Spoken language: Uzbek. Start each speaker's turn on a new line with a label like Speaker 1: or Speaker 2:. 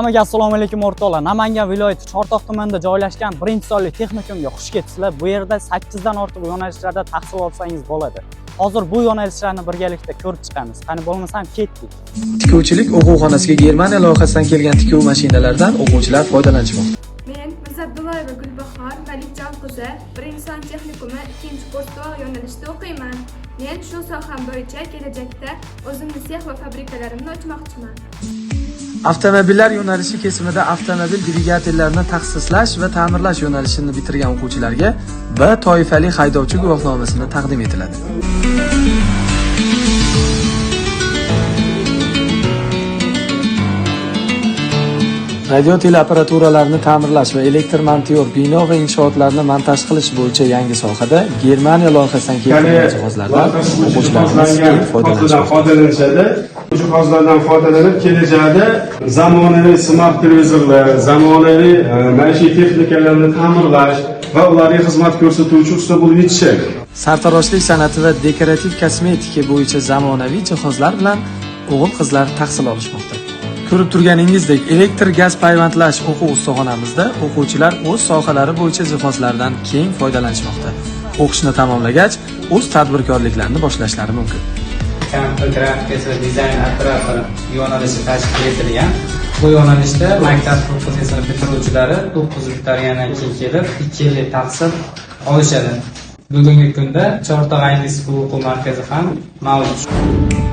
Speaker 1: Hammaga assalomu alaykum o'rtoqlar. Namangan viloyati Chortoq tumanida joylashgan 1-sonli texnikumga xush kelibsizlar. Bu yerda 8 dan ortiq yo'nalishlarda tahsil olsangiz bo'ladi. Hozir bu yo'nalishlarni birgalikda ko'rib chiqamiz. Qani bo'lmasam ketdik.
Speaker 2: Tikuvchilik o'quv-xonasiga Germaniya loyihasidan kelgan tikuv mashinalaridan o'quvchilar foydalanishmoqda.
Speaker 3: Men Mirzabullayeva Gulbahor Malikjon qizi 1-son texnikumi 2-kurs yo'nalishida o'qiyman. Men shu soham bo'yicha kelajakda o'zimni sex va fabrikalarimni ochmoqchiman.
Speaker 2: Avtomobillar yo'nalishi kesimida avtomobil dvigatellarini taksislash va ta'mirlash yo'nalishini bitirgan o'quvchilarga B toifali haydovchi guvohnomasini taqdim etiladi. Radio teleapparaturalarni ta'mirlash va elektr montiyor bino va inshootlarni montaj qilish bo'yicha yangi sohada Germaniya loyihasidan kelgan jihozlardan o'quvchilarimiz foydalanishadi.
Speaker 4: Jihozlardan foydalanib kelajakda zamonaviy smart televizorlar, zamonaviy maishiy texnikalarni ta'mirlash va ularga xizmat ko'rsatuvchi usta bo'lib yetishadi.
Speaker 2: Sartaroshlik san'ati va dekorativ kosmetika bo'yicha zamonaviy jihozlar bilan o'g'il-qizlar tahsil olishmoqda. Ko'rib turganingizdek, elektr gaz payvandlash o'quv ustaxonamizda o'quvchilar o'z sohalari bo'yicha jihozlardan keng foydalanishmoqda. O'qishni tamomlagach, o'z tadbirkorliklarini boshlashlari mumkin.
Speaker 5: Kompyuter grafikasi va dizayn operatori yo'nalishi tashkil etilgan. Bu yo'nalishda maktab professiyasini bitiruvchilari 9 yil bitirgandan keyin kelib 2 yillik tahsil olishadi. Bugungi kunda Chortoq Aynis o'quv markazi ham mavjud.